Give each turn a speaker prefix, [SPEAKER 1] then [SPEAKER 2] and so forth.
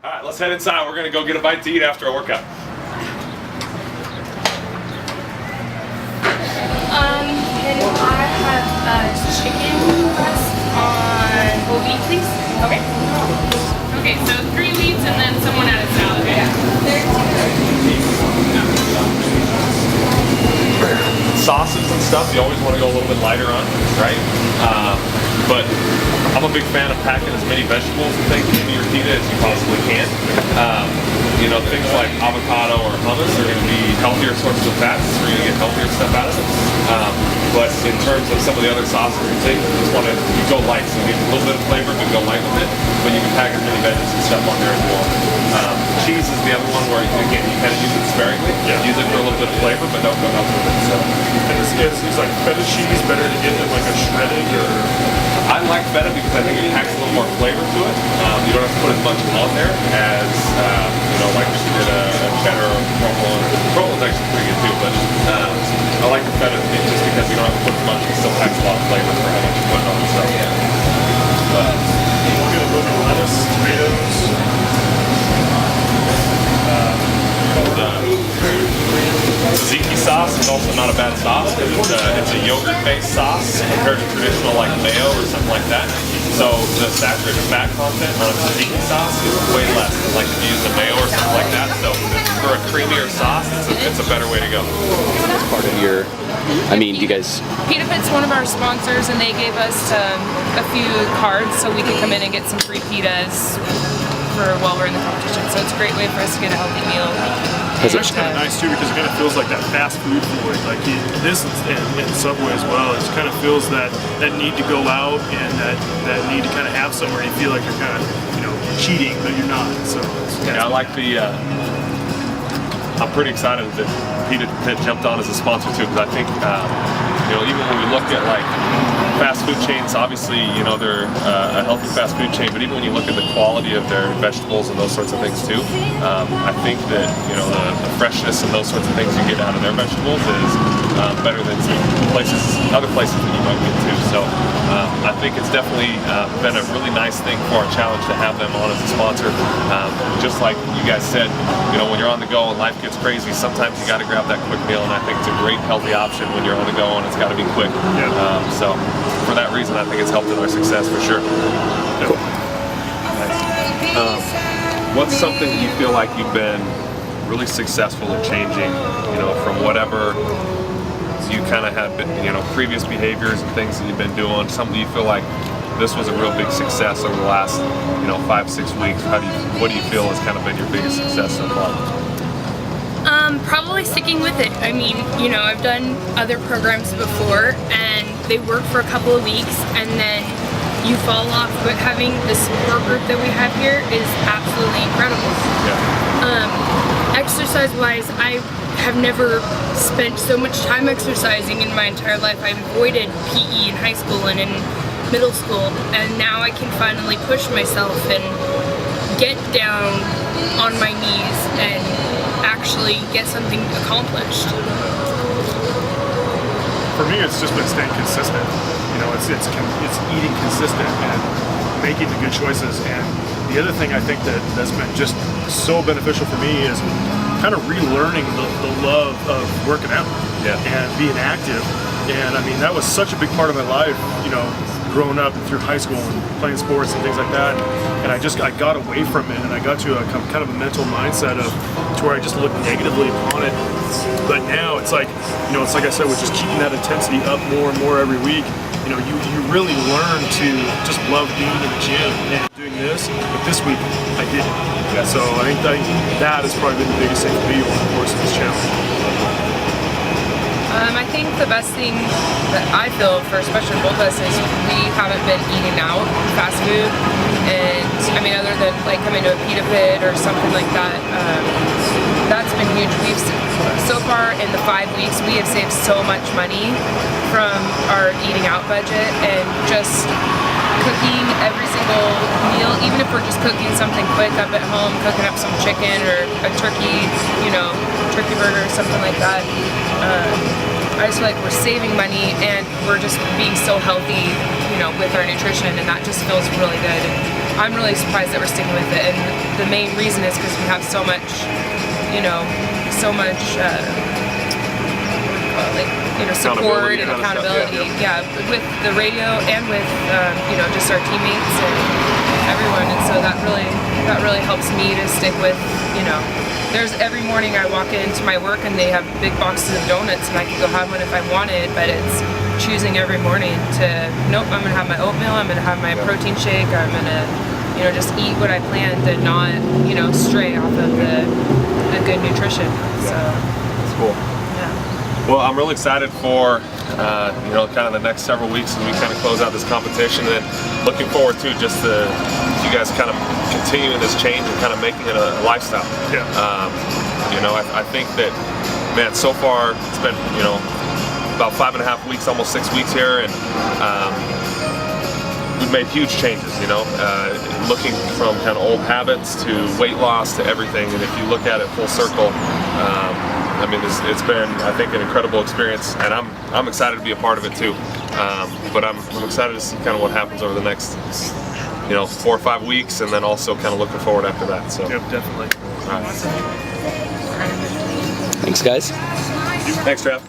[SPEAKER 1] All right, let's head inside. We're gonna go get a bite to eat after our workout.
[SPEAKER 2] Can I have chicken breast on whole wheat, please?
[SPEAKER 3] Okay. Okay, so 3 wheats and then someone added salad. Yeah.
[SPEAKER 1] Sauces and stuff, you always want to go a little bit lighter on, right? But I'm a big fan of packing as many vegetables and things into your pita as you possibly can. You know, things like avocado or hummus are going to be healthier sources of fats, so you're going to get healthier stuff out of it. But in terms of some of the other sauces and things, you just want to go light, so you get a little bit of flavor, but go light with it. But you can pack as many veggies and stuff on there as well. Cheese is the other one where, again, you kind of use it sparingly. Yeah. Use it for a little bit of flavor, but don't go nuts with it. So.
[SPEAKER 4] And is like feta cheese better to get than like a shredded or?
[SPEAKER 1] I like feta because I think it packs a little more flavor to it. You don't have to put as much on there as, you know, like if you did a cheddar or provolone. Provolone's actually pretty good too, but I like the feta just because you don't have to put as much. It still packs a lot of flavor for how much you put on it. So,
[SPEAKER 4] we're going to look at lettuce, tomatoes.
[SPEAKER 1] Tzatziki sauce is also not a bad sauce because it's a yogurt-based sauce compared to traditional like mayo or something like that. So the saturated fat content on a tzatziki sauce is way less than like if you use a mayo or something like that. So for a creamier sauce, it's a better way to go.
[SPEAKER 5] As part of your, I mean, do you guys?
[SPEAKER 3] Pita Pit's one of our sponsors, and they gave us a few cards so we could come in and get some free pitas for while we're in the competition. So it's a great way for us to get a healthy meal.
[SPEAKER 4] It's actually kind of nice too because it kind of feels like that fast food for it. Like this and Subway as well. It kind of feels that need to go out and that need to kind of have somewhere you feel like you're kind of, you know, cheating, but you're not. So
[SPEAKER 1] yeah, I like the. I'm pretty excited that Pita Pit jumped on as a sponsor too, because I think you know, even when we look at like fast food chains, obviously, you know, they're a healthy fast food chain, but even when you look at the quality of their vegetables and those sorts of things too, I think that, you know, the freshness and those sorts of things you get out of their vegetables is better than other places that you might get to. So I think it's definitely been a really nice thing for our challenge to have them on as a sponsor. Just like you guys said, you know, when you're on the go and life gets crazy, sometimes you got to grab that quick meal, and I think it's a great healthy option when you're on the go and it's got to be quick.
[SPEAKER 4] Yeah.
[SPEAKER 1] So for that reason, I think it's helped in our success for sure.
[SPEAKER 4] Cool.
[SPEAKER 1] Nice. What's something that you feel like you've been really successful in changing, you know, from whatever you kind of had been, you know, previous behaviors and things that you've been doing, something you feel like this was a real big success over the last, you know, 5-6 weeks? What do you feel has kind of been your biggest success so far?
[SPEAKER 2] Probably sticking with it. I mean, you know, I've done other programs before and they work for a couple of weeks and then you fall off, but having the support group that we have here is absolutely incredible.
[SPEAKER 1] Yeah.
[SPEAKER 2] Exercise-wise, I have never spent so much time exercising in my entire life. I avoided PE in high school and in middle school, and now I can finally push myself and get down on my knees and actually get something accomplished.
[SPEAKER 4] For me, it's just been staying consistent. You know, it's eating consistent and making the good choices. And the other thing I think that's been just so beneficial for me is kind of relearning the love of working out and being active. And I mean, that was such a big part of my life, you know, growing up through high school and playing sports and things like that. And I got away from it, and I got to a kind of a mental mindset of to where I just looked negatively upon it. But now it's like, you know, it's like I said, with just keeping that intensity up more and more every week, you know, you really learn to just love being in the gym and doing this. But this week, I did it. Yeah. So I think that has probably been the biggest thing for me over the course of this challenge.
[SPEAKER 3] I think the best thing that I feel for especially both of us is we haven't been eating out fast food, and I mean, other than like coming to a Pita Pit or something like that, that's been huge. We've so far in the 5 weeks we have saved so much money from our eating out budget, and just cooking every single meal, even if we're just cooking something quick up at home, cooking up some chicken or a turkey, you know, turkey burger or something like that. I just feel like we're saving money and we're just being so healthy, you know, with our nutrition, and that just feels really good. And I'm really surprised that we're sticking with it, and the main reason is because we have so much, support and accountability. Yeah, with the radio and with just our teammates and everyone, and so that really helps me to stick with. There's every morning I walk into my work and they have big boxes of donuts, and I can go have one if I wanted, but it's choosing every morning to nope, I'm gonna have my oatmeal, I'm gonna have my protein shake, I'm gonna just eat what I planned and not stray off of the good nutrition. So
[SPEAKER 1] That's cool.
[SPEAKER 3] yeah.
[SPEAKER 1] Well, I'm really excited for kind of the next several weeks as we kind of close out this competition, and looking forward to just you guys kind of continuing this change and kind of making it a lifestyle.
[SPEAKER 4] Yeah.
[SPEAKER 1] I think that, man, so far it's been about 5.5 weeks, almost 6 weeks here, and we've made huge changes. Looking from kind of old habits to weight loss to everything, and if you look at it full circle, it's been, I think, an incredible experience, and I'm excited to be a part of it too. But I'm excited to see kind of what happens over the next 4 or 5 weeks, and then also kind of looking forward after that. So
[SPEAKER 4] Yep, definitely.
[SPEAKER 1] all right.
[SPEAKER 5] Thanks, guys.
[SPEAKER 1] Thanks, Trav.